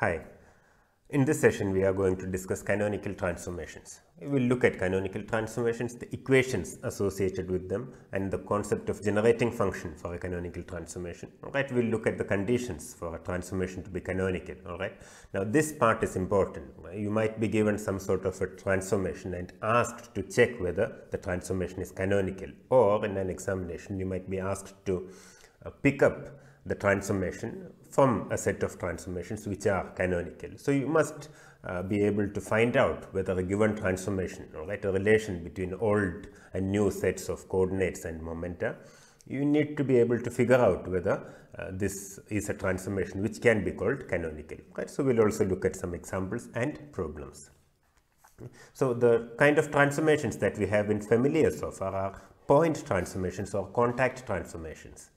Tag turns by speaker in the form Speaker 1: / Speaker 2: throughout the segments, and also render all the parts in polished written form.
Speaker 1: Hi, in this session we are going to discuss canonical transformations. We will look at canonical transformations, the equations associated with them, and the concept of generating function for a canonical transformation. Alright, we will look at the conditions for a transformation to be canonical. Alright, now this part is important. You might be given some sort of a transformation and asked to check whether the transformation is canonical, or in an examination you might be asked to pick up the transformation from a set of transformations which are canonical. So you must be able to find out whether a given transformation, right, a relation between old and new sets of coordinates and momenta, you need to be able to figure out whether this is a transformation which can be called canonical. Right? So we'll also look at some examples and problems. So the kind of transformations that we have been familiar so far are point transformations or contact transformations.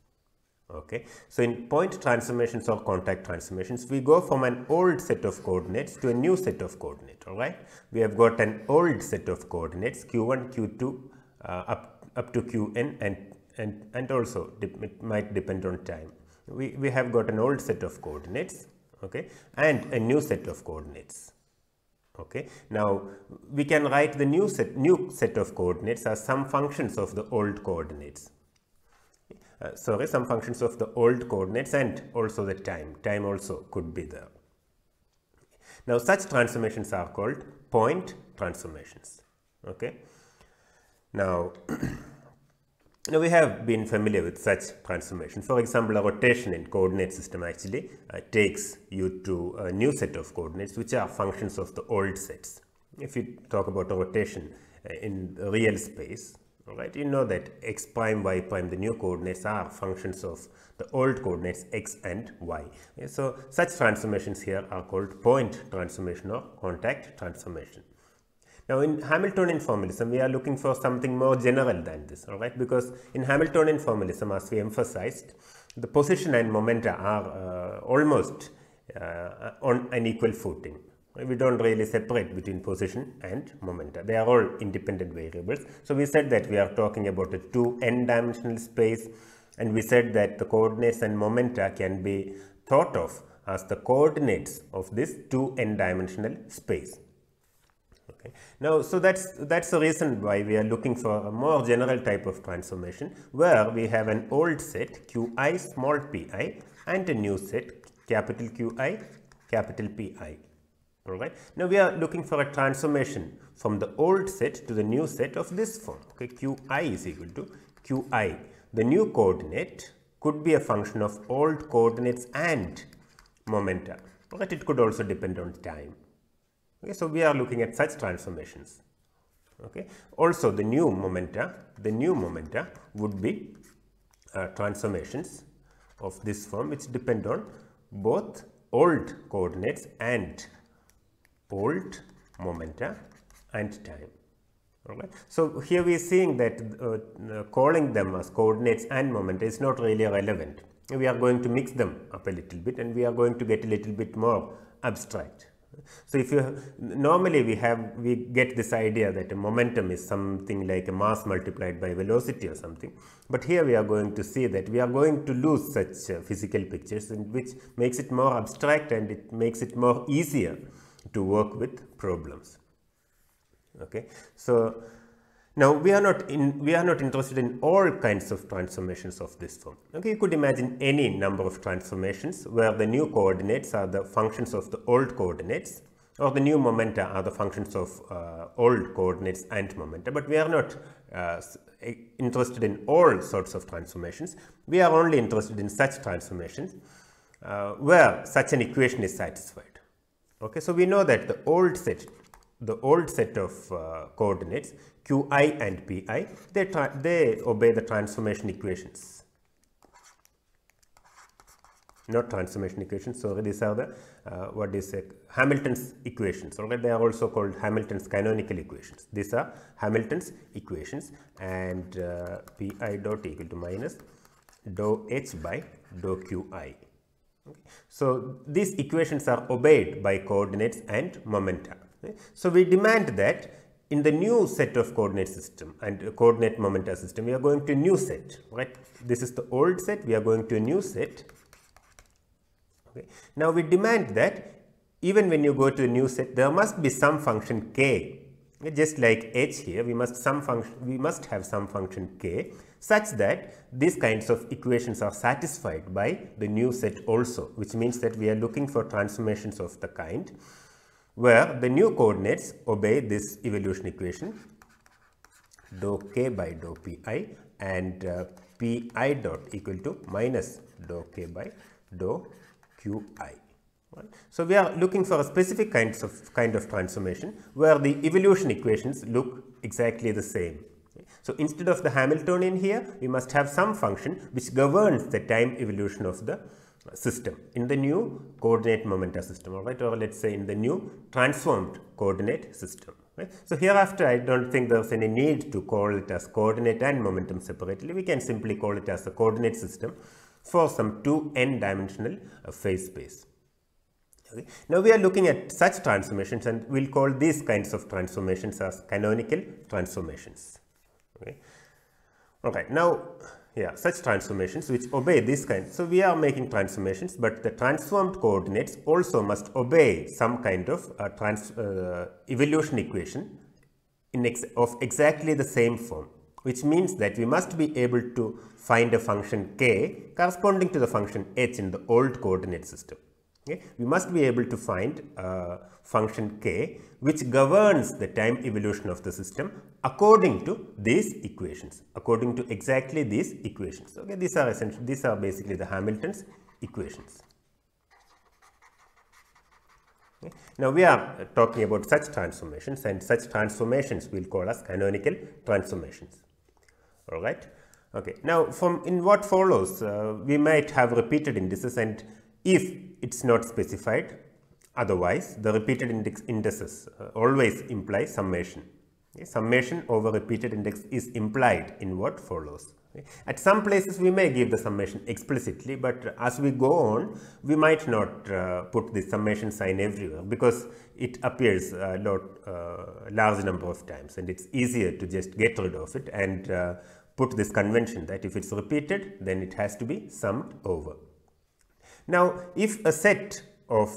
Speaker 1: Okay, so in point transformations or contact transformations, we go from an old set of coordinates to a new set of coordinates. All right, we have got an old set of coordinates q1, q2 up to qn, and also it might depend on time. We have got an old set of coordinates, okay, and a new set of coordinates. Okay, now we can write the new set of coordinates as some functions of the old coordinates. Some functions of the old coordinates and also the time also could be there. Now such transformations are called point transformations. Okay, now now we have been familiar with such transformation. For example, a rotation in coordinate system actually takes you to a new set of coordinates which are functions of the old sets. If you talk about a rotation in real space, all right, you know that x prime, y prime, the new coordinates are functions of the old coordinates x and y. Okay, so such transformations here are called point transformation or contact transformation. Now in Hamiltonian formalism, we are looking for something more general than this, all right, because in Hamiltonian formalism, as we emphasized, the position and momenta are almost on an equal footing. We don't really separate between position and momenta. They are all independent variables. So we said that we are talking about a 2n dimensional space, and we said that the coordinates and momenta can be thought of as the coordinates of this 2n dimensional space. Okay. Now, so that's the reason why we are looking for a more general type of transformation where we have an old set qi small pi and a new set capital Qi capital Pi. Alright, now we are looking for a transformation from the old set to the new set of this form. Okay, Qi is equal to Qi. The new coordinate could be a function of old coordinates and momenta. Alright, it could also depend on time. Okay, so we are looking at such transformations. Okay, also the new momenta would be transformations of this form which depend on both old coordinates and old momenta and time. All right. So here we are seeing that calling them as coordinates and momenta is not really relevant. We are going to mix them up a little bit and we are going to get a little bit more abstract. So if you normally we get this idea that a momentum is something like a mass multiplied by velocity or something, but here we are going to see that we are going to lose such physical pictures, and which makes it more abstract and it makes it more easier to work with problems. Okay, so now we are not interested in all kinds of transformations of this form. Okay, you could imagine any number of transformations where the new coordinates are the functions of the old coordinates, or the new momenta are the functions of old coordinates and momenta, but we are not interested in all sorts of transformations. We are only interested in such transformations where such an equation is satisfied. Okay, so we know that the old set of coordinates qi and pi, they obey the transformation equations. Not transformation equations, so these are the Hamilton's equations. Alright, they are also called Hamilton's canonical equations. These are Hamilton's equations, and pi dot equal to minus dou h by dou qi. Okay. So these equations are obeyed by coordinates and momenta. Okay. So we demand that in the new set of coordinate system and coordinate momenta system, we are going to a new set. Right? This is the old set. We are going to a new set. Okay. Now we demand that even when you go to a new set, there must be some function k, just like h here, we must have some function k such that these kinds of equations are satisfied by the new set also, which means that we are looking for transformations of the kind where the new coordinates obey this evolution equation dou k by dou pi and pi dot equal to minus dou k by dou qi. Right. So we are looking for a specific kind of transformation where the evolution equations look exactly the same. So instead of the Hamiltonian here, we must have some function which governs the time evolution of the system in the new coordinate momenta system, all right, or let's say in the new transformed coordinate system. Right. So hereafter, I don't think there's any need to call it as coordinate and momentum separately. We can simply call it as a coordinate system for some 2n dimensional phase space. Okay. Now we are looking at such transformations, and we'll call these kinds of transformations as canonical transformations. Okay. Okay. Now, yeah, such transformations which obey this kind. So we are making transformations, but the transformed coordinates also must obey some kind of evolution equation of exactly the same form, which means that we must be able to find a function k corresponding to the function h in the old coordinate system. Okay. We must be able to find a function k which governs the time evolution of the system according to these equations, according to exactly these equations. Okay. These are basically the Hamilton's equations. Okay. Now we are talking about such transformations, and such transformations we will call as canonical transformations. All right. Okay. Now in what follows, we might have repeated indices, and if it's not specified, otherwise the repeated indices always imply summation. Okay. Summation over repeated index is implied in what follows. Okay. At some places we may give the summation explicitly, but as we go on, we might not put the summation sign everywhere because it appears a large number of times, and it's easier to just get rid of it and put this convention that if it's repeated, then it has to be summed over. Now, if a set of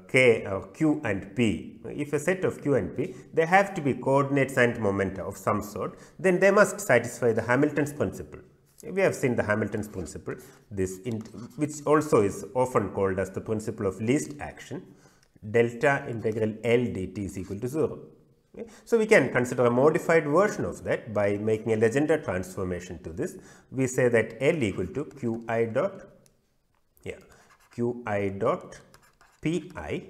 Speaker 1: k or q and p, if a set of q and p, they have to be coordinates and momenta of some sort, then they must satisfy the Hamilton's principle. We have seen the Hamilton's principle, which also is often called as the principle of least action, delta integral L dt is equal to 0. Okay. So we can consider a modified version of that by making a Legendre transformation to this. We say that L equal to qi dot pi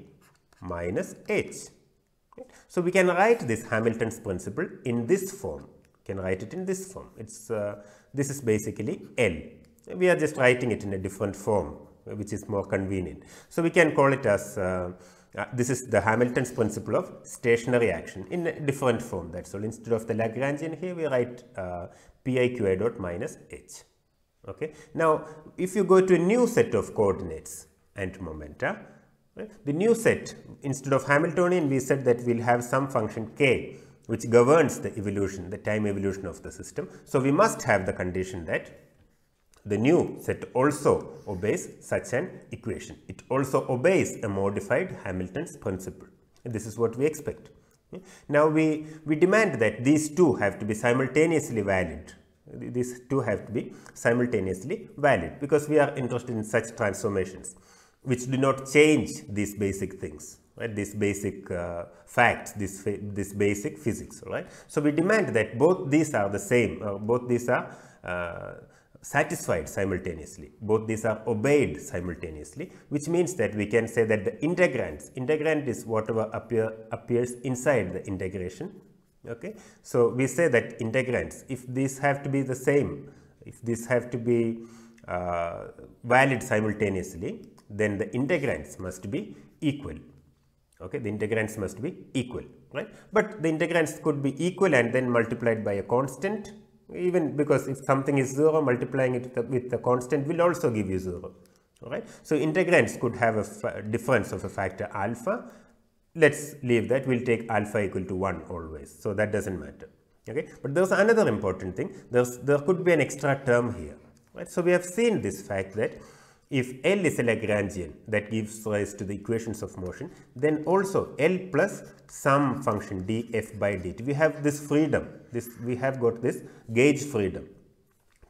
Speaker 1: minus h. Okay. So we can write this Hamilton's principle in this form. Can write it in this form. This is basically L. We are just writing it in a different form, which is more convenient. So we can call it as this is the Hamilton's principle of stationary action in a different form. That's all. Instead of the Lagrangian here, we write pi qi dot minus h. Okay. Now, if you go to a new set of coordinates and momenta, right, the new set, instead of Hamiltonian, we said that we'll have some function k which governs the evolution, the time evolution of the system. So we must have the condition that the new set also obeys such an equation. It also obeys a modified Hamilton's principle. This is what we expect. Okay. Now we demand that these two have to be simultaneously valid. These two have to be simultaneously valid because we are interested in such transformations which do not change these basic things, right? These basic facts, this basic physics, right? So we demand that both these are the same, both these are satisfied simultaneously, both these are obeyed simultaneously, which means that we can say that the integrand is whatever appears inside the integration. Okay. So we say that integrands, if these have to be the same, if these have to be valid simultaneously, then the integrands must be equal. Okay, the integrands must be equal, right? But the integrands could be equal and then multiplied by a constant, even because if something is 0, multiplying it with a constant will also give you 0. All right. So integrands could have a difference of a factor alpha. Let's leave that. We'll take alpha equal to 1 always. So that doesn't matter. Okay. But there's another important thing. There could be an extra term here. Right. So we have seen this fact that if L is a Lagrangian that gives rise to the equations of motion, then also L plus some function df by dt. We have this freedom, we have got this gauge freedom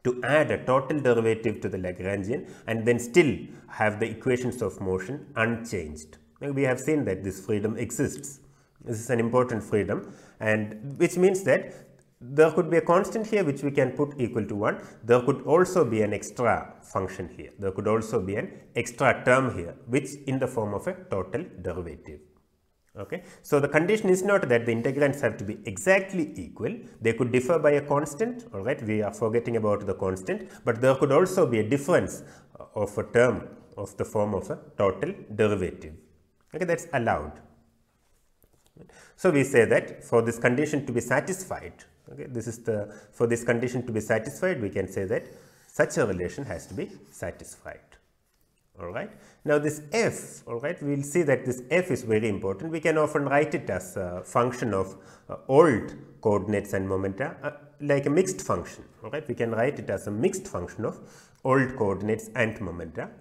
Speaker 1: to add a total derivative to the Lagrangian and then still have the equations of motion unchanged. We have seen that this freedom exists. This is an important freedom, and which means that there could be a constant here which we can put equal to 1. There could also be an extra function here. There could also be an extra term here which in the form of a total derivative. Okay. So, the condition is not that the integrands have to be exactly equal. They could differ by a constant, all right. We are forgetting about the constant, but there could also be a difference of a term of the form of a total derivative. Okay, that is allowed. So, we say that for this condition to be satisfied, okay, this is the, for this condition to be satisfied, we can say that such a relation has to be satisfied. All right. Now, this f, all right, we will see that this f is very important. We can often write it as a function of old coordinates and momenta, like a mixed function. All right. We can write it as a mixed function of old coordinates and momenta,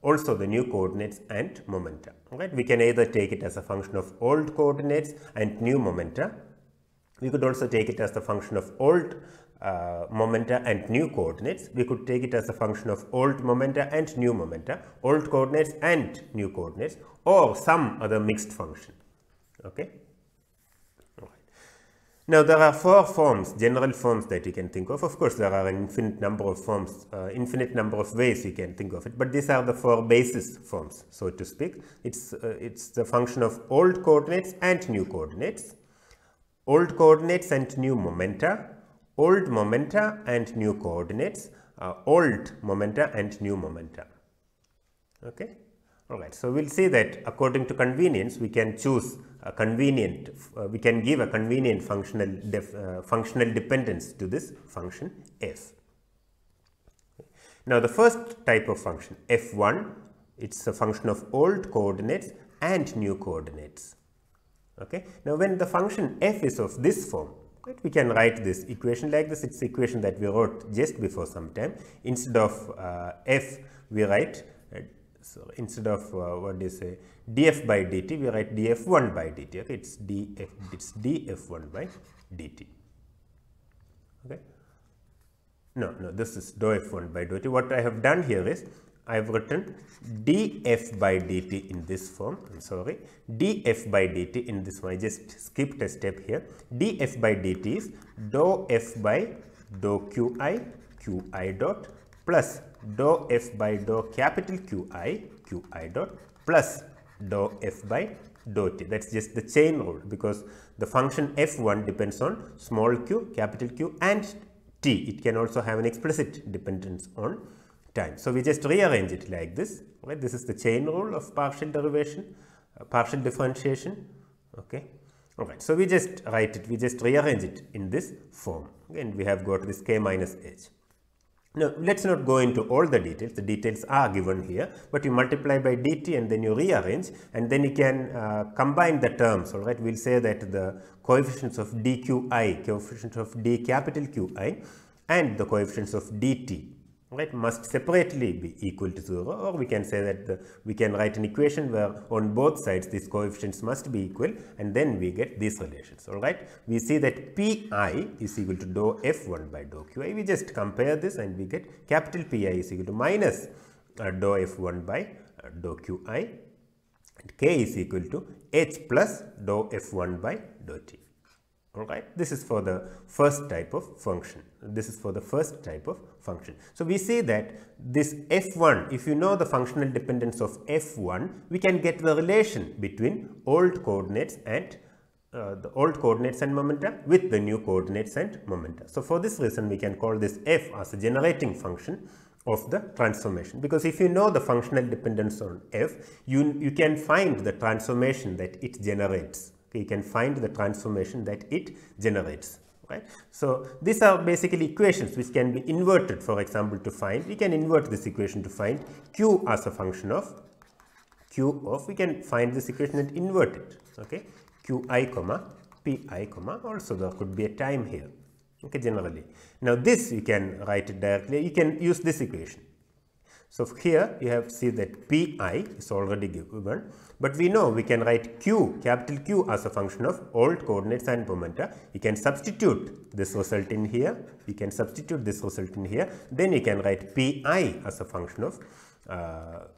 Speaker 1: also the new coordinates and momenta. All right. We can either take it as a function of old coordinates and new momenta. We could also take it as the function of old momenta and new coordinates. We could take it as a function of old momenta and new momenta, old coordinates and new coordinates, or some other mixed function. Okay. All right. Now, there are 4 forms, general forms that you can think of. Of course, there are an infinite number of forms, infinite number of ways you can think of it, but these are the 4 basis forms, so to speak. It's the function of old coordinates and new coordinates, old coordinates and new momenta, old momenta and new coordinates, old momenta and new momenta. Okay. All right. So, we will see that according to convenience, we can choose a convenient, we can give a convenient functional dependence to this function f. Now, the first type of function f1, it is a function of old coordinates and new coordinates. Okay. Now, when the function f is of this form, right, we can write this equation like this. It is the equation that we wrote just before some time. Instead of f, we write, instead of what do you say, df by dt, we write df1 by dt. Okay, it's df1 by dt. Okay. No, this is dou f1 by dt. What I have done here is I have written df by dt in this form. I'm sorry, df by dt in this one. I just skipped a step here. df by dt is dou f by dou qi dot plus dou f by dou capital qi dot plus dou f by dou t. That's just the chain rule, because the function f1 depends on small q, capital Q and t. It can also have an explicit dependence on time. So, we just rearrange it like this. Right? This is the chain rule of partial derivation, partial differentiation. Okay. All right. So, we just write it, we just rearrange it in this form, and we have got this k minus h. Now, let us not go into all the details are given here, but you multiply by dt and then you rearrange, and then you can combine the terms. All right. We will say that the coefficients of dqi, coefficients of d capital Qi and the coefficients of dt, right, must separately be equal to 0, or we can say that we can write an equation where on both sides these coefficients must be equal, and then we get these relations. All right. We see that pi is equal to dou f1 by dou qi. We just compare this and we get capital Pi is equal to minus dou f1 by dou qi, and k is equal to h plus dou f1 by dou t. All right. This is for the first type of function. This is for the first type of function. So, we say that this f1, if you know the functional dependence of f1, we can get the relation between old coordinates and momenta with the new coordinates and momenta. So, for this reason, we can call this f as a generating function of the transformation, because if you know the functional dependence on f, you can find the transformation that it generates. You can find the transformation that it generates. Right. So, these are basically equations which can be inverted. For example, to find, we can invert this equation to find q as a function of we can find this equation and invert it. Okay. qi comma pi comma, also there could be a time here. Okay, generally. Now, this you can write it directly. You can use this equation. So here you have see that pi is already given, but we know we can write q, capital Q, as a function of old coordinates and momenta. You can substitute this result in here, then you can write pi as a function of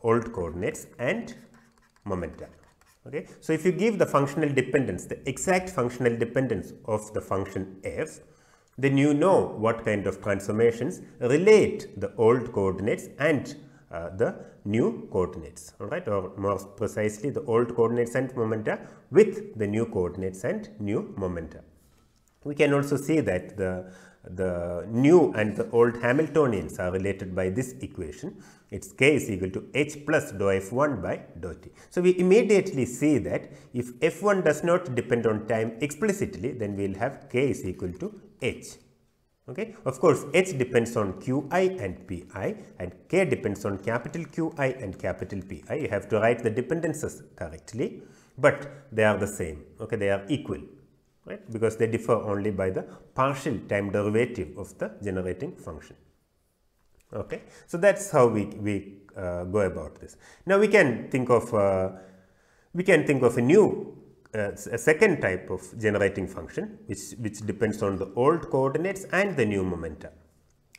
Speaker 1: old coordinates and momenta. Okay. So if you give the functional dependence, the exact functional dependence of the function f, then you know what kind of transformations relate the old coordinates and the new coordinates, all right, or more precisely the old coordinates and momenta with the new coordinates and new momenta. We can also see that the new and the old Hamiltonians are related by this equation. Its k is equal to h plus dou f1 by dou t. So we immediately see that if f1 does not depend on time explicitly, then we will have k is equal to h. Okay. Of course, h depends on qi and pi, and k depends on capital Qi and capital Pi. You have to write the dependencies correctly, but they are the same. Okay, they are equal, right? Because they differ only by the partial time derivative of the generating function. Okay, so that's how we go about this. Now we can think of a new a second type of generating function which depends on the old coordinates and the new momenta.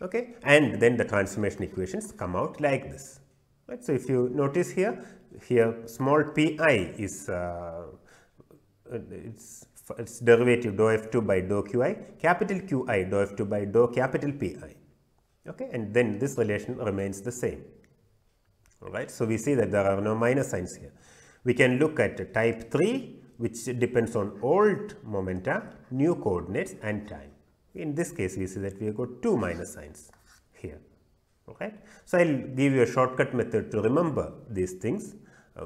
Speaker 1: Okay, and then the transformation equations come out like this. Right? So if you notice here small pi is its derivative dou f2 by dou qi, capital Qi dou f2 by dou capital Pi. Okay, and then this relation remains the same. All right, so we see that there are no minus signs here. We can look at type 3, which depends on old momenta, new coordinates and time. In this case, we see that we have got 2 minus signs here. Okay, so I'll give you a shortcut method to remember these things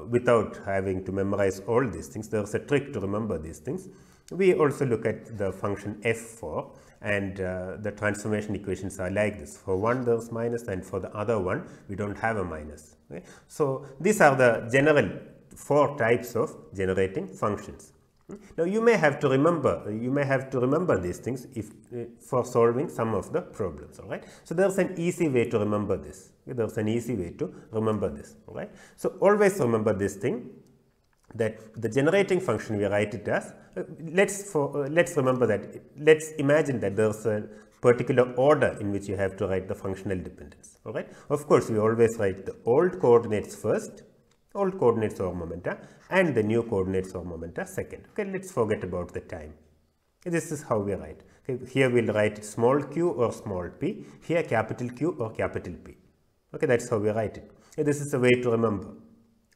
Speaker 1: without having to memorize all these things. There's a trick to remember these things. We also look at the function f4, and the transformation equations are like this. For one there's minus, and for the other one we don't have a minus. Okay? So these are the general 4 types of generating functions. Now you may have to remember these things if for solving some of the problems. All right. So there's an easy way to remember this. All right. So always remember this thing, that the generating function, we write it as let's imagine that there's a particular order in which you have to write the functional dependence. All right. Of course, we always write the old coordinates first, old coordinates or momenta, and the new coordinates or momenta second. Okay, let's forget about the time. This is how we write. Okay, here we'll write small q or small p, here capital Q or capital P. Okay, that's how we write it. Okay, this is a way to remember.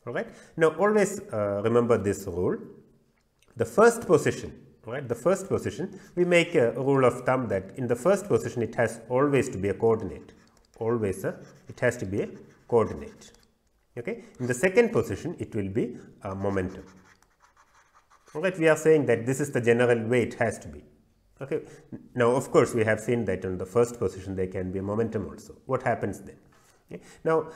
Speaker 1: All right. Now always remember this rule. The first position, right? The first position, we make a rule of thumb that in the first position it has always to be a coordinate. It has to be a coordinate. Okay. In the second position, it will be a momentum. All right. We are saying that this is the general way it has to be. Okay. Now, of course, we have seen that in the first position there can be a momentum also. What happens then? Okay. Now,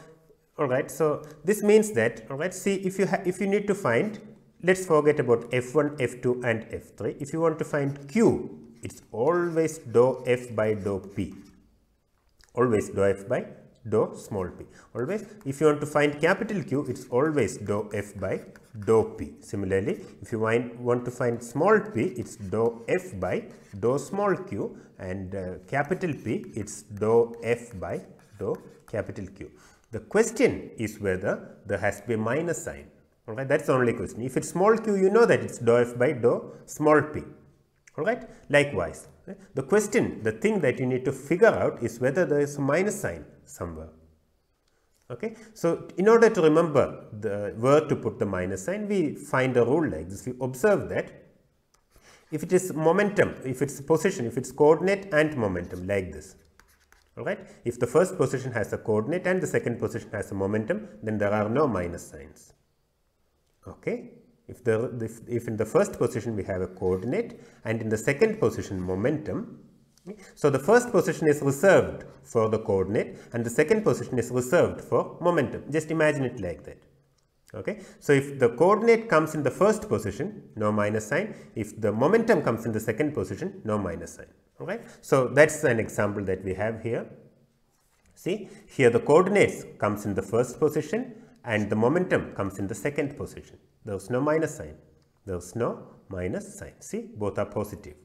Speaker 1: all right. So this means that, all right. See, if you need to find, let's forget about f1, f2, and f3. If you want to find q, it's always dou f by dou p. Always dou f by dou small p. Always. If you want to find capital Q, it's always dou f by dou p. Similarly, if you want to find small p, it's dou f by dou small q, and capital P, it's dou f by dou capital Q. The question is whether there has to be a minus sign. All right, that's the only question. If it's small q, you know that it's dou f by dou small p. All right. Likewise, the question, the thing that you need to figure out is whether there is a minus sign somewhere. Okay. So in order to remember where to put the minus sign, we find a rule like this. We observe that if it is momentum, if it's position, if it's coordinate and momentum, like this. All right. If the first position has a coordinate and the second position has a momentum, then there are no minus signs. Okay. If in the first position we have a coordinate and in the second position momentum, so the first position is reserved for the coordinate and the second position is reserved for momentum. Just imagine it like that. Okay. So if the coordinate comes in the first position, no minus sign. If the momentum comes in the second position, no minus sign. All right. So that's an example that we have here. See, here the coordinates comes in the first position and the momentum comes in the second position. There is no minus sign. There is no minus sign. See, both are positive.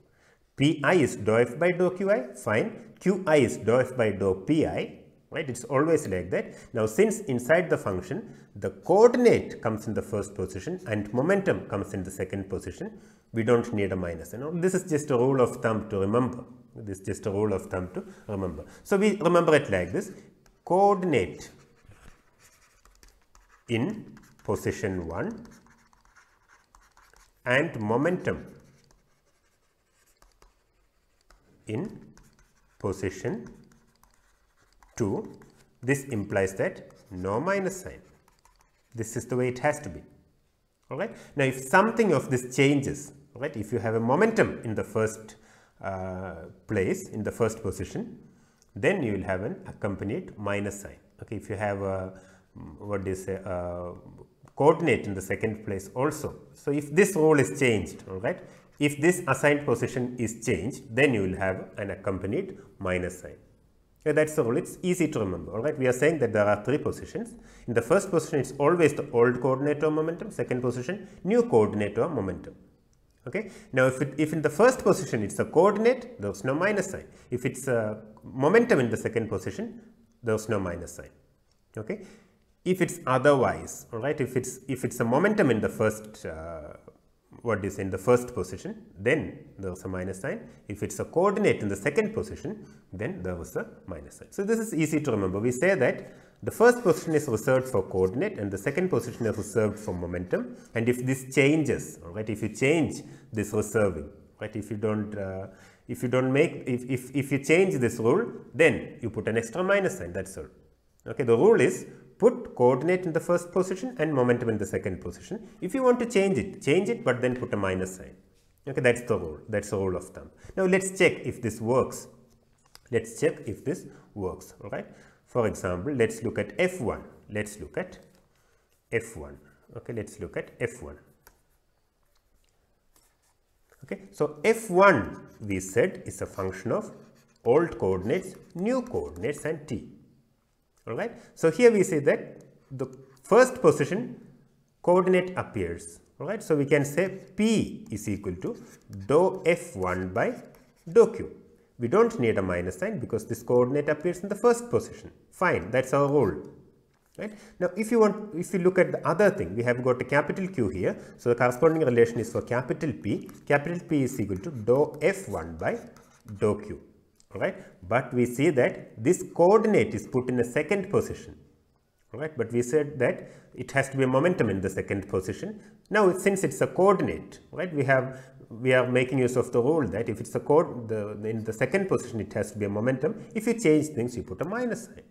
Speaker 1: Pi is dou f by dou qi, fine. Qi is dou f by dou pi, right? It's always like that. Now, since inside the function, the coordinate comes in the first position and momentum comes in the second position, we don't need a minus. This is just a rule of thumb to remember. This is just a rule of thumb to remember. So, we remember it like this. Coordinate in position 1 and momentum in position 2. This implies that no minus sign. This is the way it has to be. Alright. Now, if something of this changes, right, if you have a momentum in the first place, in the first position, then you will have an accompanied minus sign. Okay, if you have a coordinate in the second place also. So, if this rule is changed, alright, if this assigned position is changed, then you will have an accompanied minus sign. Okay, that's the rule. It's easy to remember. Alright, we are saying that there are 3 positions. In the first position, it's always the old coordinate or momentum. Second position, new coordinate or momentum. Okay. Now, if in the first position it's a coordinate, there is no minus sign. If it's a momentum in the second position, there is no minus sign. Okay. If it's otherwise, all right, if it's a momentum in the first in the first position, then there is a minus sign. If it's a coordinate in the second position, then there is a minus sign. So, this is easy to remember. We say that the first position is reserved for coordinate and the second position is reserved for momentum. And if this changes, all right, if you change this reserving, right, if you change this rule, then you put an extra minus sign. That's all. Okay, the rule is put coordinate in the first position and momentum in the second position. If you want to change it, but then put a minus sign. Okay, that's the rule. That's the rule of thumb. Now, let's check if this works. Let's check if this works. All right. For example, let's look at F1. Let's look at F1. Okay, let's look at F1. Okay, so F1 we said is a function of old coordinates, new coordinates and t. Alright. So, here we say that the first position coordinate appears. Alright. So, we can say P is equal to dou F1 by dou Q. We don't need a minus sign because this coordinate appears in the first position. Fine. That's our rule. Right. Now, if you look at the other thing, we have got a capital Q here. So, the corresponding relation is for capital P. Capital P is equal to dou F1 by dou Q. Alright, but we see that this coordinate is put in a second position. Alright, but we said that it has to be a momentum in the second position. Now, since it's a coordinate, right, we are making use of the rule that if it's a in the second position, it has to be a momentum. If you change things, you put a minus sign.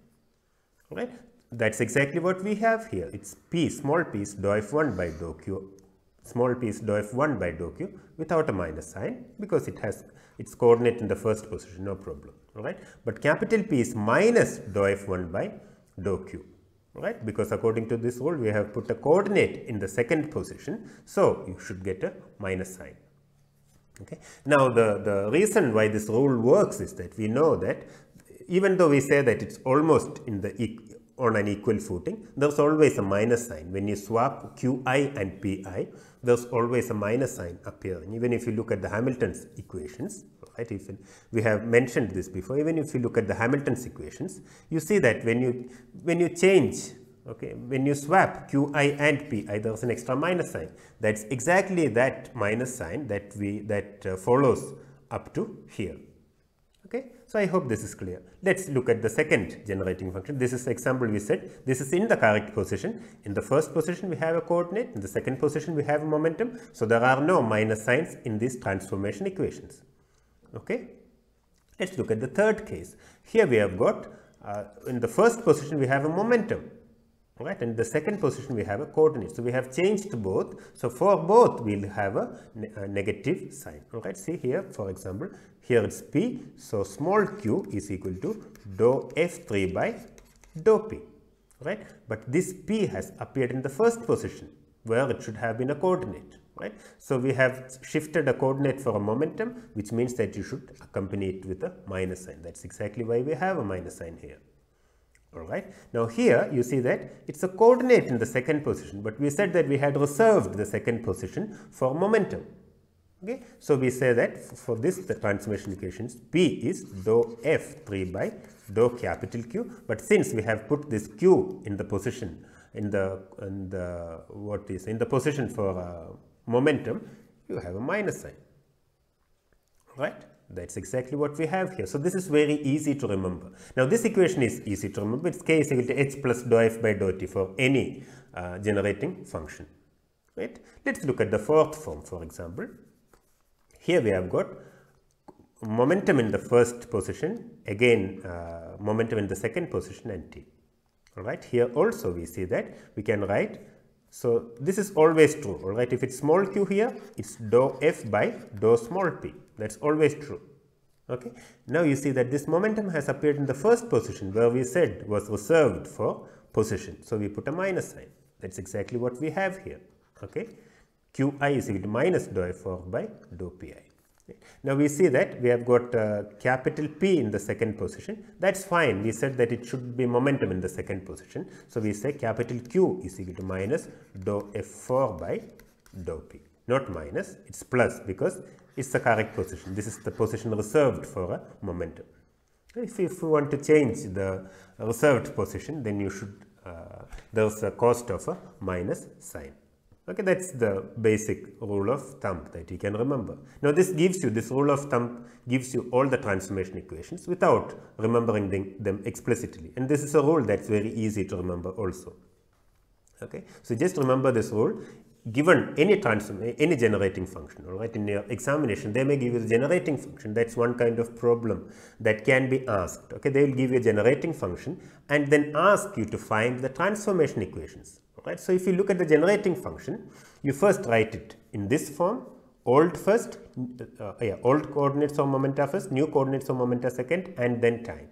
Speaker 1: Alright, that's exactly what we have here. It's P, small p is dou F1 by dou Q. Small p is dou F1 by dou Q without a minus sign because it has its coordinate in the first position, no problem. Alright, but capital P is minus dou F1 by dou Q. Alright, because according to this rule, we have put a coordinate in the second position. So, you should get a minus sign. Okay. Now, the reason why this rule works is that we know that even though we say that it's almost on an equal footing, there's always a minus sign. When you swap Qi and Pi, there's always a minus sign appearing. Even if you look at the Hamilton's equations, right? We have mentioned this before. Even if you look at the Hamilton's equations, you see that when you change, okay, when you swap Qi and Pi, there's an extra minus sign. That's exactly that minus sign that follows up to here. Okay, so I hope this is clear. Let's look at the second generating function. This is the example we said. This is in the correct position. In the first position, we have a coordinate. In the second position, we have a momentum. So, there are no minus signs in these transformation equations. Okay, let's look at the third case. Here we have got, in the first position, we have a momentum. Right, and the second position we have a coordinate. So, we have changed both. So, for both we will have a negative sign. Alright, see here, for example, here it's P. So, small q is equal to dou F3 by dou P. Right, but this P has appeared in the first position where it should have been a coordinate. Right. So, we have shifted a coordinate for a momentum, which means that you should accompany it with a minus sign. That's exactly why we have a minus sign here. Alright. Now here you see that it's a coordinate in the second position, but we said that we had reserved the second position for momentum. Okay. So we say that for this the transformation equations P is dou F3 by dou capital Q, but since we have put this Q in the position in the position for momentum, you have a minus sign. Right. That's exactly what we have here. So this is very easy to remember. Now this equation is easy to remember. It's K is equal to H plus dou F by dou T for any generating function. Right. Let's look at the fourth form, for example. Here we have got momentum in the first position, again momentum in the second position, and T. Alright. Here also we see that we can write, so this is always true. Alright. If it's small q here, it's dou F by dou small p. That's always true. Okay. Now you see that this momentum has appeared in the first position where we said was reserved for position. So we put a minus sign. That's exactly what we have here. Okay. Qi is equal to minus dou F4 by dou pi. Now we see that we have got capital P in the second position. That's fine. We said that it should be momentum in the second position. So we say capital Q is equal to minus dou F4 by dou P. Not minus, it's plus because it's the correct position. This is the position reserved for a momentum. If you want to change the reserved position, then you should, there's a cost of a minus sign. Okay, that's the basic rule of thumb that you can remember. Now this rule of thumb gives you all the transformation equations without remembering them explicitly. And this is a rule that's very easy to remember also. Okay, so just remember this rule. Given any generating function, all right, in your examination, they may give you the generating function. That's one kind of problem that can be asked. Okay, they will give you a generating function and then ask you to find the transformation equations. Right. So if you look at the generating function, you first write it in this form: old first, old coordinates or momenta first, new coordinates or momenta second, and then time.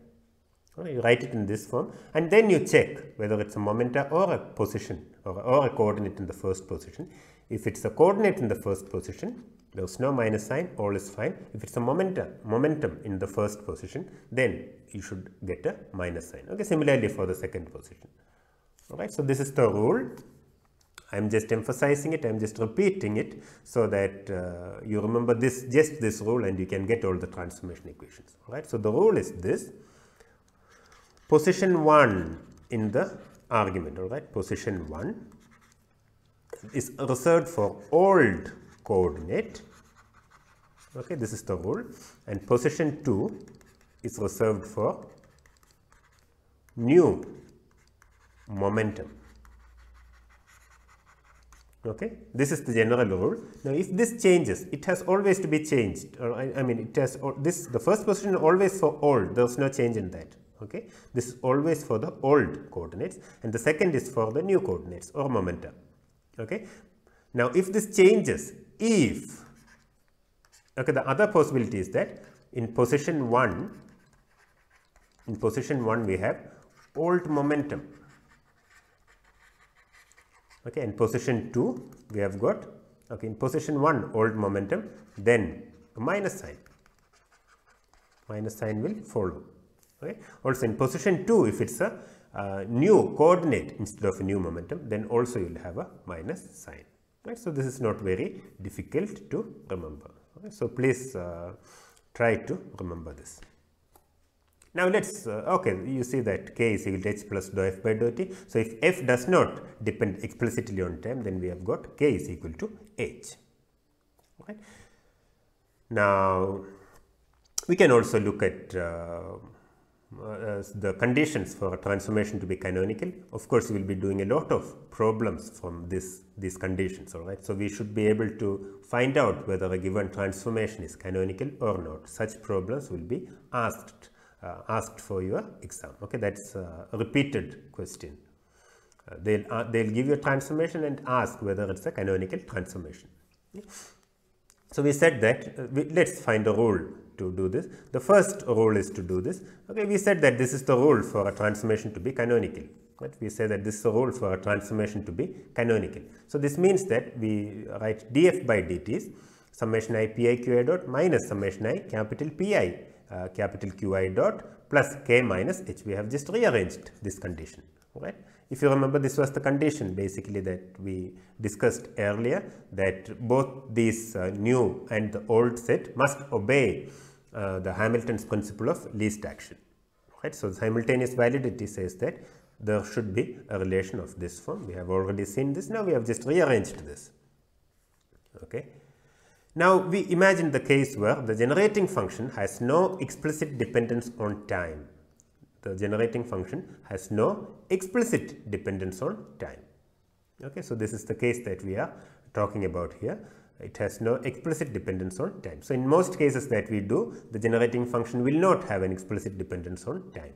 Speaker 1: You write it in this form, and then you check whether it's a momenta or a position or a coordinate in the first position. If it's a coordinate in the first position, there's no minus sign, all is fine. If it's a momentum in the first position, then you should get a minus sign. Okay, similarly for the second position. Alright, so this is the rule. I am just emphasizing it, I am just repeating it so that you remember just this rule and you can get all the transformation equations. Alright, so the rule is this: position 1 in the argument, alright, position 1 is reserved for old coordinate. Okay, this is the rule, and position 2 is reserved for new momentum. Okay, this is the general rule. Now if this changes, it has always to be changed, or I mean it has this, the first position always for old, there's no change in that. Okay, this is always for the old coordinates, and the second is for the new coordinates or momenta. Okay, now if this changes, if, okay, the other possibility is that in position 1 we have old momentum. Okay, in position 2 we have got, okay, in position 1 old momentum, then a minus sign will follow. Okay. Also in position 2, if it's a new coordinate instead of a new momentum, then also you will have a minus sign. Right. So this is not very difficult to remember. Okay. So please try to remember this. Now let's, okay, you see that K is equal to H plus dou F by dou T. So if F does not depend explicitly on time, then we have got K is equal to H. Right. Now we can also look at the conditions for a transformation to be canonical. Of course, we will be doing a lot of problems from these conditions. All right. So we should be able to find out whether a given transformation is canonical or not. Such problems will be asked for your exam. Okay, that's a repeated question. They'll give you a transformation and ask whether it's a canonical transformation. So we said that let's find a rule to do this. The first rule is to do this. Okay, we said that this is the rule for a transformation to be canonical. Right? We say that this is the rule for a transformation to be canonical. So this means that we write df by dt is summation I pi qi dot minus summation I capital Pi capital Qi dot plus k minus h. We have just rearranged this condition, right? If you remember, this was the condition basically that we discussed earlier, that both these new and the old set must obey the Hamilton's principle of least action, right? So, simultaneous validity says that there should be a relation of this form. We have already seen this. Now, we have just rearranged this. Okay. Now, we imagine the case where the generating function has no explicit dependence on time. The generating function has no explicit dependence on time. Okay. So, this is the case that we are talking about here. It has no explicit dependence on time. So, in most cases that we do, the generating function will not have an explicit dependence on time.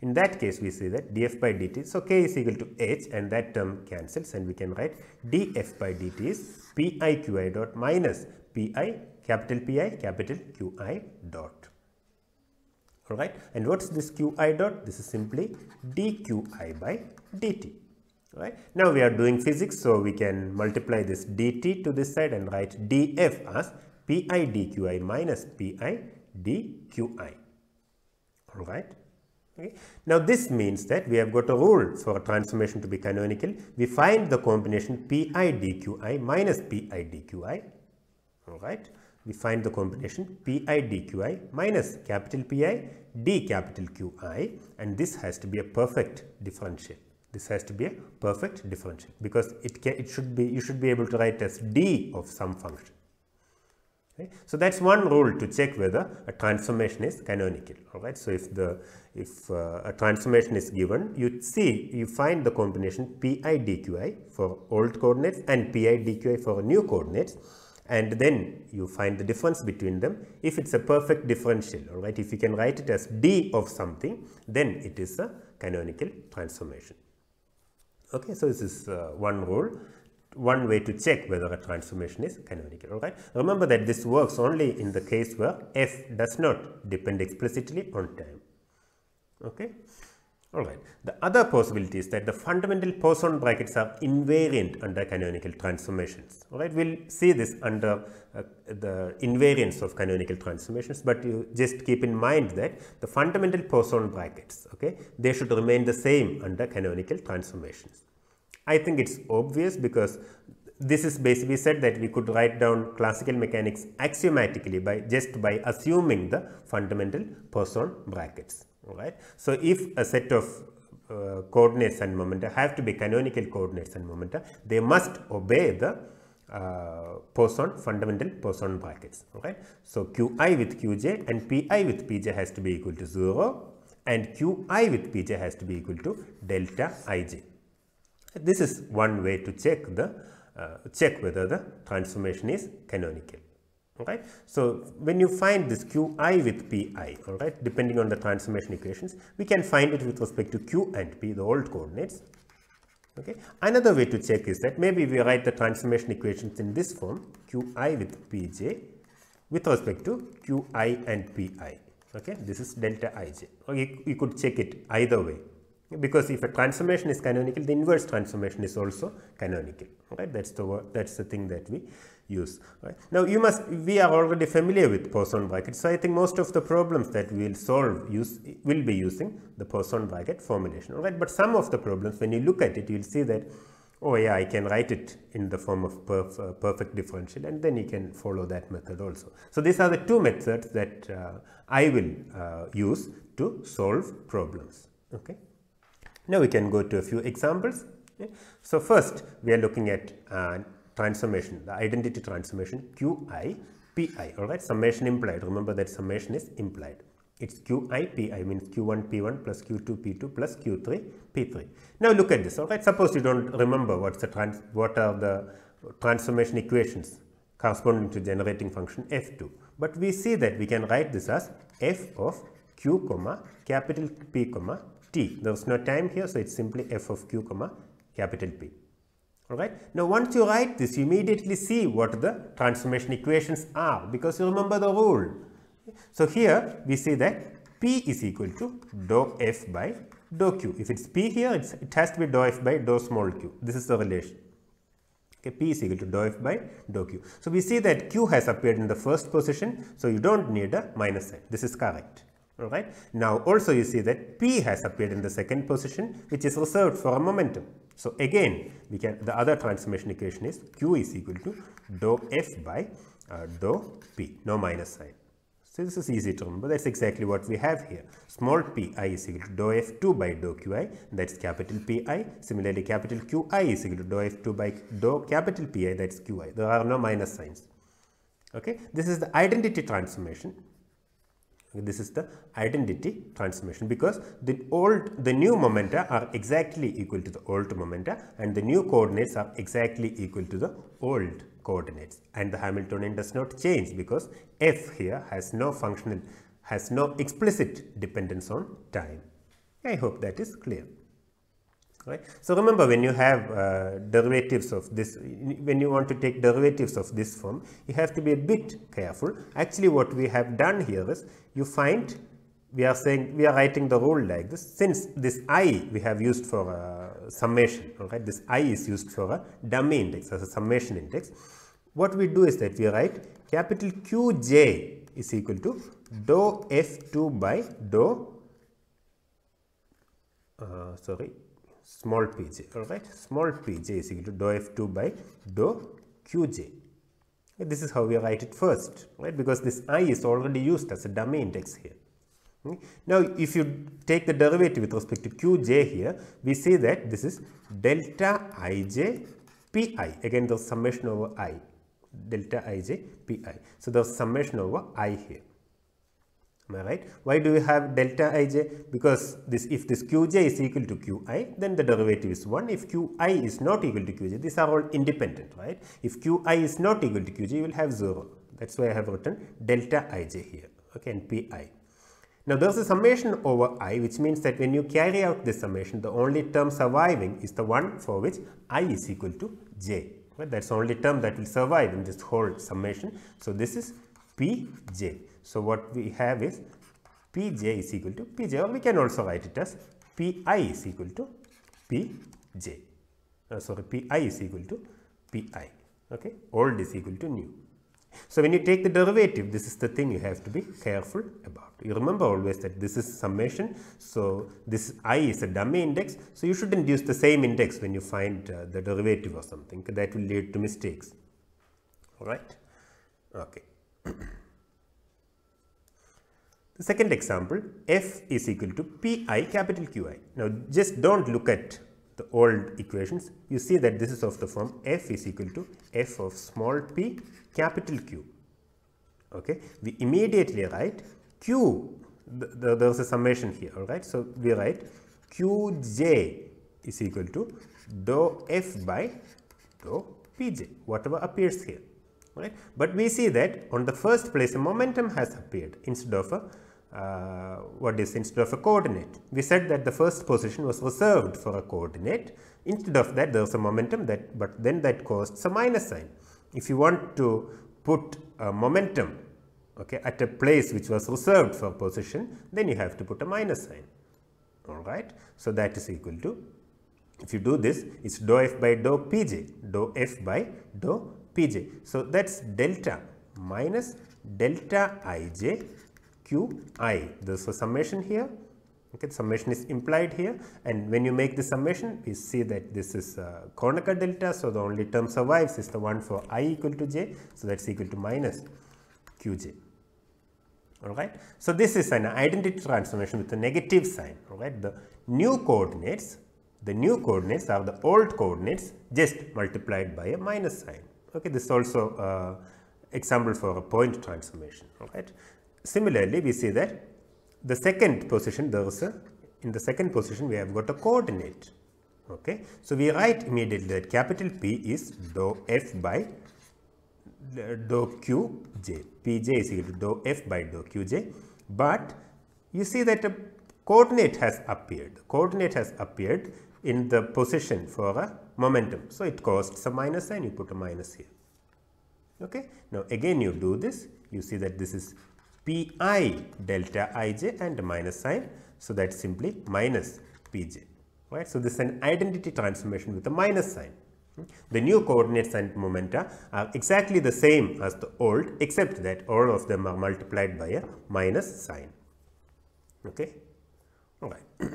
Speaker 1: In that case, we see that df by dt, so k is equal to h and that term cancels, and we can write df by dt is pi qi dot minus pi capital Qi dot. Alright, and what is this Qi dot? This is simply dqi by dt. Right. Now, we are doing physics, so we can multiply this dt to this side and write df as pi dqi minus pi dqi. Alright. Okay. Now, this means that we have got a rule for a transformation to be canonical. We find the combination pi dqi minus pi dqi. Alright. We find the combination pi dqi minus capital Pi d capital Qi, and this has to be a perfect differential. This has to be a perfect differential because you should be able to write as d of some function. Okay. So, that is one rule to check whether a transformation is canonical. Alright. So, if a transformation is given, you find the combination pi dqi for old coordinates and pi dqi for new coordinates, and then you find the difference between them. If it is a perfect differential, alright, if you can write it as d of something, then it is a canonical transformation. Okay, so this is one rule, one way to check whether a transformation is canonical. Alright, remember that this works only in the case where f does not depend explicitly on time. Okay. Alright, the other possibility is that the fundamental Poisson brackets are invariant under canonical transformations. Alright, we will see this under the invariance of canonical transformations, but you just keep in mind that the fundamental Poisson brackets, okay, they should remain the same under canonical transformations. I think it is obvious because this is basically said that we could write down classical mechanics axiomatically by assuming the fundamental Poisson brackets. Alright. So, if a set of coordinates and momenta have to be canonical coordinates and momenta, they must obey the fundamental Poisson brackets. Alright. So, Qi with Qj and Pi with Pj has to be equal to 0 and Qi with Pj has to be equal to delta Ij. This is one way to check whether the transformation is canonical. Alright. So, when you find this Qi with Pi, alright, depending on the transformation equations, we can find it with respect to Q and P, the old coordinates. Okay. Another way to check is that maybe we write the transformation equations in this form, Qi with Pj with respect to Qi and Pi. Okay. This is delta Ij. Or you could check it either way, because if a transformation is canonical, the inverse transformation is also canonical. Right? That's the thing that we use. Right? Now, we are already familiar with Poisson brackets, so I think most of the problems that we will solve will be using the Poisson bracket formulation. Right? But some of the problems, when you look at it, you will see that, oh yeah, I can write it in the form of perfect differential, and then you can follow that method also. So, these are the two methods that I will use to solve problems. Okay. Now, we can go to a few examples. Okay. So, first we are looking at transformation, the identity transformation Qi Pi. Alright, summation implied. Remember that summation is implied. It's Qi Pi means Q1 P1 plus Q2 P2 plus Q3 P3. Now, look at this. Alright, suppose you don't remember what are the transformation equations corresponding to generating function f2, but we see that we can write this as f of q comma capital P comma t. There is no time here, so it's simply f of q comma capital P. Alright. Now, once you write this, you immediately see what the transformation equations are, because you remember the rule. So, here we see that P is equal to dou f by dou q. If it's P here, it has to be dou f by dou small q. This is the relation. Okay, P is equal to dou F by dou Q. So we see that Q has appeared in the first position, so you don't need a minus sign. This is correct. Alright. Now also you see that P has appeared in the second position, which is reserved for a momentum. So again, we can, the other transformation equation is Q is equal to dou F by dou P, no minus sign. So this is easy to remember. That's exactly what we have here. Small pi is equal to dou F2 by dou Qi. That's capital Pi. Similarly, capital Qi is equal to dou F2 by dou capital Pi. That's Qi. There are no minus signs. Okay. This is the identity transformation. This is the identity transformation because the new momenta are exactly equal to the old momenta and the new coordinates are exactly equal to the old coordinates, and the Hamiltonian does not change because F here has no explicit dependence on time. I hope that is clear. Right. So remember, when you have derivatives of this, when you want to take derivatives of this form, you have to be a bit careful. Actually, what we have done here is, you find, we are writing the rule like this. Since this I we have used for summation, alright, this I is used for a dummy index as a summation index. What we do is that we write capital Qj is equal to dou F2 by dou small pj, alright, small pj is equal to dou F2 by dou Qj. This is how we write it first, right, because this I is already used as a dummy index here. Now, if you take the derivative with respect to Qj here, we see that this is delta Ij Pi. Again, the summation over I, delta Ij Pi. So, the summation over I here. Am I right? Why do we have delta Ij? Because if this Qj is equal to Qi, then the derivative is 1. If Qi is not equal to Qj, these are all independent, right? If Qi is not equal to Qj, you will have 0. That's why I have written delta Ij here, okay, and Pi. Now, there is a summation over I, which means that when you carry out this summation, the only term surviving is the one for which I is equal to j. Right? That's the only term that will survive in this whole summation. So, this is Pj. So, what we have is Pj is equal to Pj, or we can also write it as Pi is equal to Pj. Pi is equal to Pi. Okay, old is equal to new. So, when you take the derivative, this is the thing you have to be careful about. You remember always that this is summation. So, this I is a dummy index. So, you shouldn't use the same index when you find the derivative or something. That will lead to mistakes. Alright. Okay. The second example, F is equal to Pi capital Qi. Now, just don't look at the old equations. You see that this is of the form F is equal to F of small p capital Q. Okay. We immediately write Q, there is a summation here, alright. So, we write Qj is equal to dou F by dou Pj, whatever appears here. Right? But we see that on the first place a momentum has appeared instead of a coordinate. We said that the first position was reserved for a coordinate. Instead of that, there is a momentum, but then that costs a minus sign. If you want to put a momentum, okay, at a place which was reserved for position, then you have to put a minus sign. Alright. So, that is equal to, if you do this, it's dou F by dou Pj, dou F by dou Pj. So, that is delta minus delta Ij Qi. There is a summation here. Okay, the summation is implied here, and when you make the summation, we see that this is Kronecker delta. So, the only term survives is the one for I equal to j. So, that is equal to minus Qj. Alright. So, this is an identity transformation with a negative sign. Alright. The new coordinates are the old coordinates just multiplied by a minus sign. Okay, this is also example for a point transformation. Alright. Similarly, we see that the second position, in the second position we have got a coordinate. Okay. So, we write immediately that capital P is dou F by dou Qj. Pj is equal to dou F by dou Qj. But you see that a coordinate has appeared. Coordinate has appeared in the position for a momentum. So, it costs a minus sign, you put a minus here. Okay. Now, again you do this, you see that this is Pi delta Ij and a minus sign. So, that is simply minus Pj. Right. So, this is an identity transformation with a minus sign. The new coordinates and momenta are exactly the same as the old, except that all of them are multiplied by a minus sign. Okay. All right.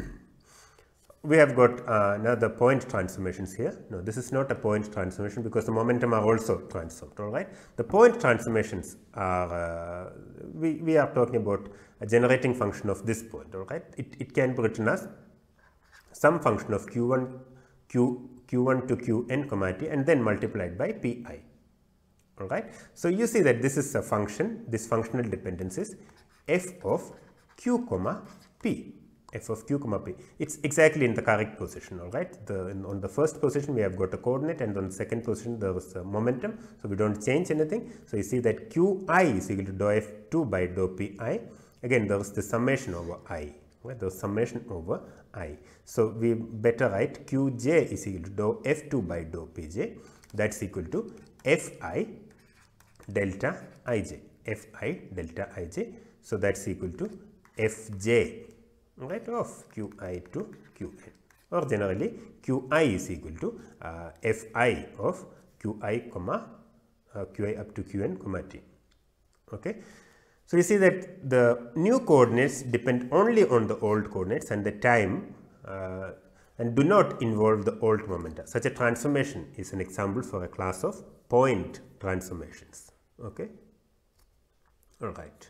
Speaker 1: We have got another point transformations here. No, this is not a point transformation because the momentum are also transformed. All right. The point transformations are we are talking about a generating function of this point. All right. It can be written as some function of q1 to qn comma t and then multiplied by pi. All right. So you see that this is a function. This functional dependence is f of q comma p. F of q comma p. It's exactly in the correct position. All right. On the first position we have got a coordinate, and on the second position there is a momentum. So we don't change anything. So you see that qi is equal to dou f2 by dou pi. Again there is the summation over I. Right? The summation over I. So we better write qj is equal to dou f2 by dou pj. That's equal to fi delta ij. Fi delta ij. So that's equal to fj. Right, of qi to qn, or generally qi is equal to fi of qi comma qi up to qn comma t. Okay. So you see that the new coordinates depend only on the old coordinates and the time and do not involve the old momenta. Such a transformation is an example for a class of point transformations. Okay. All right.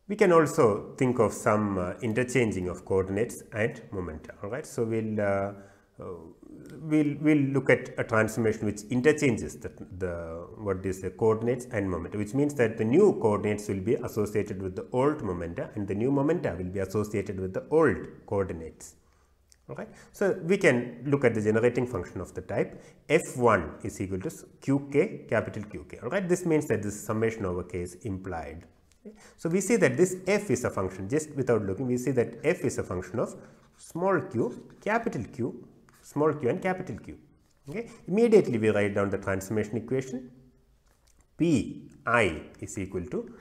Speaker 1: We can also think of some interchanging of coordinates and momenta. All right. So we'll look at a transformation which interchanges the coordinates and momenta, which means that the new coordinates will be associated with the old momenta and the new momenta will be associated with the old coordinates. All right. So we can look at the generating function of the type f1 is equal to qk, capital Qk. All right. This means that this summation over k is implied. So we see that this f is a function, just without looking we see that f is a function of small q, capital Q, small q and capital Q. Okay. Immediately we write down the transformation equation. Pi is equal to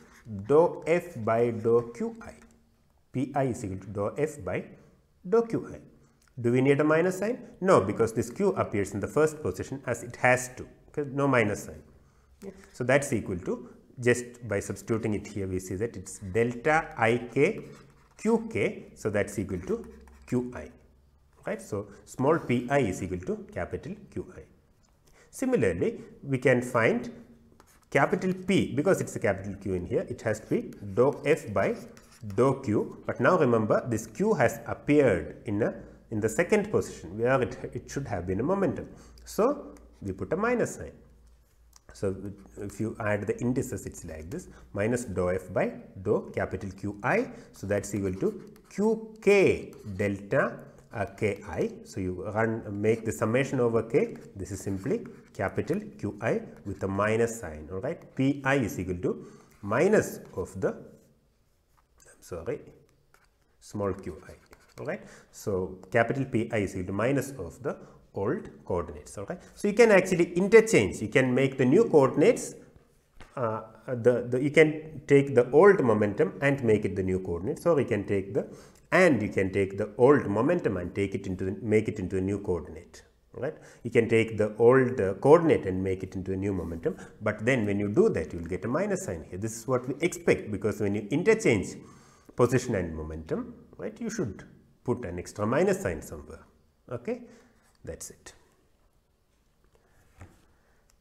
Speaker 1: dou f by dou qi. Pi is equal to dou f by dou qi. Do we need a minus sign? No, because this q appears in the first position as it has to. Okay. No minus sign. Okay. So that's equal to, just by substituting it here we see that it's delta ik qk, so that's equal to qi, right. So small pi is equal to capital Qi. Similarly we can find capital P, because it's a capital Q in here, it has to be dou f by dou q, but now remember this q has appeared in the second position where it should have been a momentum, so we put a minus sign. So if you add the indices, it's like this, minus dou f by dou capital Qi. So that's equal to Qk delta Ki. So you make the summation over k. This is simply capital Qi with a minus sign. All right. Pi is equal to minus of the, small qi. All right. So capital Pi is equal to minus of the old coordinates. All right. So you can actually interchange. You can make the new coordinates. You can take the old momentum and make it the new coordinates, or you can take the old momentum and make it into a new coordinate. All right. You can take the old coordinate and make it into a new momentum, but then when you do that you will get a minus sign here. This is what we expect, because when you interchange position and momentum, right, you should put an extra minus sign somewhere. Okay. That's it.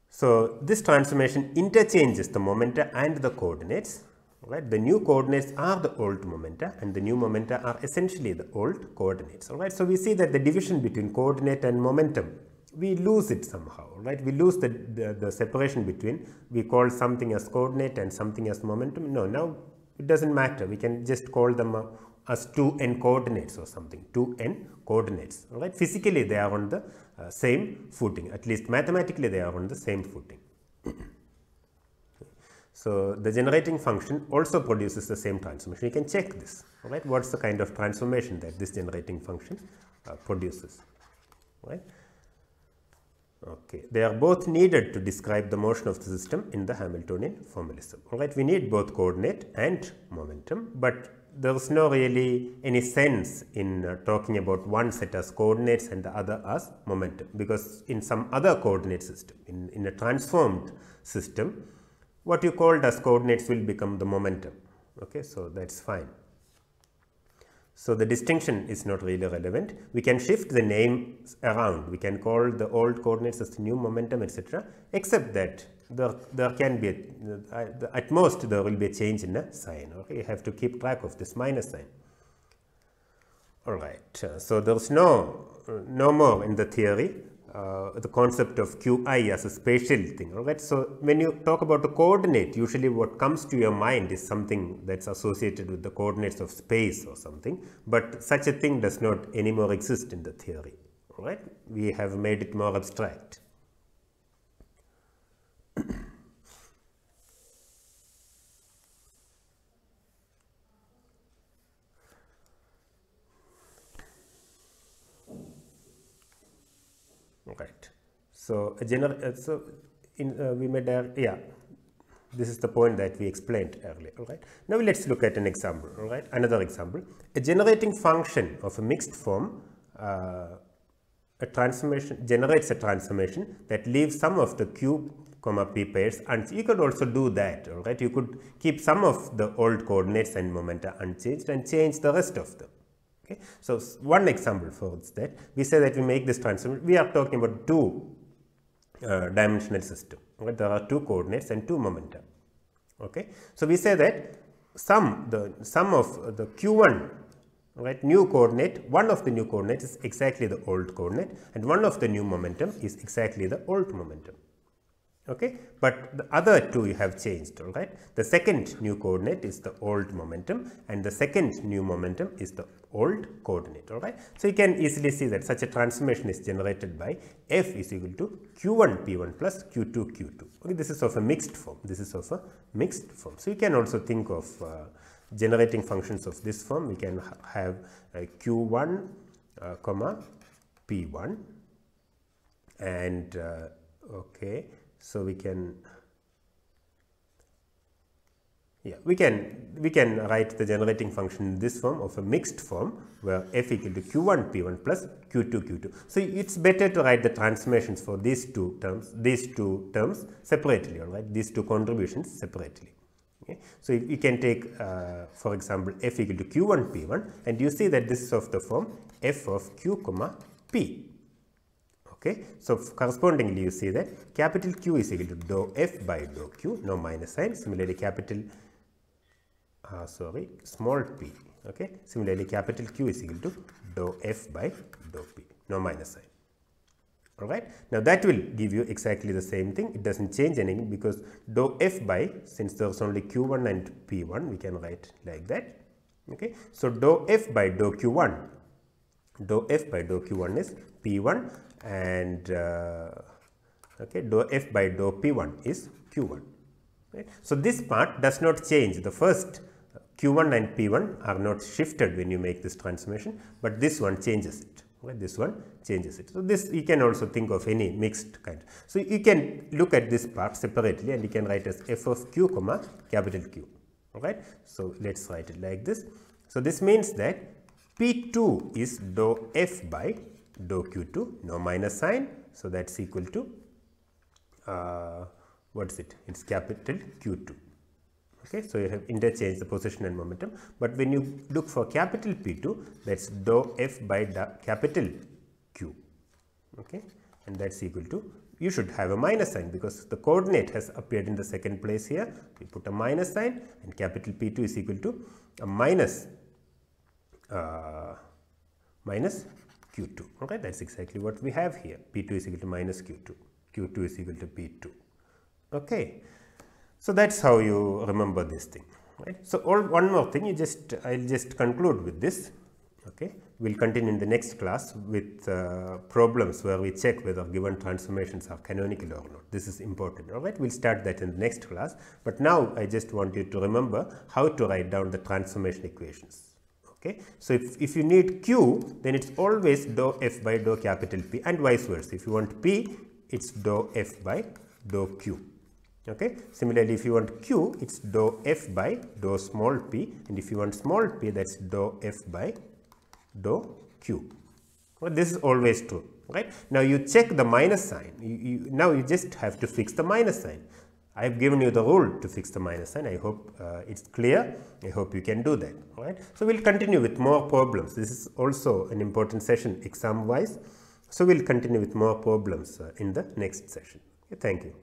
Speaker 1: So this transformation interchanges the momenta and the coordinates. Right? The new coordinates are the old momenta and the new momenta are essentially the old coordinates. All right? So we see that the division between coordinate and momentum, we lose it somehow. Right? We lose the separation between, we call something as coordinate and something as momentum. No, now it doesn't matter. We can just call them as 2n coordinates or something, 2n coordinates. All right? Physically they are on the same footing, at least mathematically they are on the same footing. So the generating function also produces the same transformation. You can check this. All right? What's the kind of transformation that this generating function produces? Right? Okay. They are both needed to describe the motion of the system in the Hamiltonian formalism. All right? We need both coordinate and momentum, but there is no really any sense in talking about one set as coordinates and the other as momentum, because in some other coordinate system, in a transformed system, what you called as coordinates will become the momentum. Okay, so that's fine. So the distinction is not really relevant. We can shift the names around. We can call the old coordinates as the new momentum, etc. Except that there can be at most there will be a change in a sign. Okay, you have to keep track of this minus sign. All right. So there's no more in the theory the concept of Qi as a spatial thing. All right. So when you talk about a coordinate, usually what comes to your mind is something that's associated with the coordinates of space or something. But such a thing does not anymore exist in the theory. All right. We have made it more abstract. Right. So we made this is the point that we explained earlier. All right. Now let's look at an example. All right. Another example: a generating function of a mixed form, a transformation generates a transformation that leaves some of the q, p pairs, and you could also do that. All right. You could keep some of the old coordinates and momenta unchanged and change the rest of them. Okay. So one example for that, we say that we make this transformation. We are talking about two dimensional system. Right? There are two coordinates and two momenta. Okay. So we say that the sum of the q1, right, new coordinate, one of the new coordinates is exactly the old coordinate, and one of the new momentum is exactly the old momentum. Okay, but the other two you have changed. All right, the second new coordinate is the old momentum, and the second new momentum is the old coordinate. All right, so you can easily see that such a transformation is generated by f is equal to q1 p1 plus q2 q2. Okay, this is of a mixed form. This is of a mixed form. So you can also think of generating functions of this form. We can have q1 comma p1, and okay. So we can write the generating function in this form of a mixed form where f equal to q1 p1 plus q2 q2. So it's better to write the transformations for these two terms separately. All right, these two contributions separately. Okay. So you can take for example f equal to q1 p1, and you see that this is of the form f of q comma p. Okay. So correspondingly you see that capital Q is equal to dou f by dou q, no minus sign. Similarly small p. Okay. Similarly capital Q is equal to dou f by dou p, no minus sign. All right. Now that will give you exactly the same thing. It doesn't change anything because dou f by, since there's only q1 and p1, we can write like that. Okay. So dou f by dou q1, is p1, and okay, dou f by dou p1 is q1. Right. So this part does not change. The first q1 and p1 are not shifted when you make this transformation, but this one changes it. Right. This one changes it. So this you can also think of any mixed kind. So you can look at this part separately, and you can write as f of q comma capital Q. All right. So let's write it like this. So this means that p2 is dou f by dou q2, no minus sign. So that's equal to what is it? It's capital Q2. Okay, so you have interchanged the position and momentum. But when you look for capital P2, that's dou f by capital Q. Okay, and that's equal to, you should have a minus sign because the coordinate has appeared in the second place here. We put a minus sign, and capital P2 is equal to a minus Q2. Okay, that's exactly what we have here. P2 is equal to minus Q2. Q2 is equal to P2. Okay, so that's how you remember this thing. Right. So one more thing, I'll just conclude with this. Okay, we'll continue in the next class with problems where we check whether given transformations are canonical or not. This is important. All right, we'll start that in the next class. But now I just want you to remember how to write down the transformation equations. Okay. So if you need Q, then it's always dou f by dou capital P, and vice versa. If you want P, it's dou f by dou Q. Okay. Similarly, if you want q, it's dou f by dou small p, and if you want small p, that's dou f by dou q. Well, this is always true, right? Now you check the minus sign. Now you just have to fix the minus sign. I have given you the rule to fix the minus sign. I hope it's clear. I hope you can do that, right? So we'll continue with more problems. This is also an important session exam wise. So we'll continue with more problems in the next session. Okay, thank you.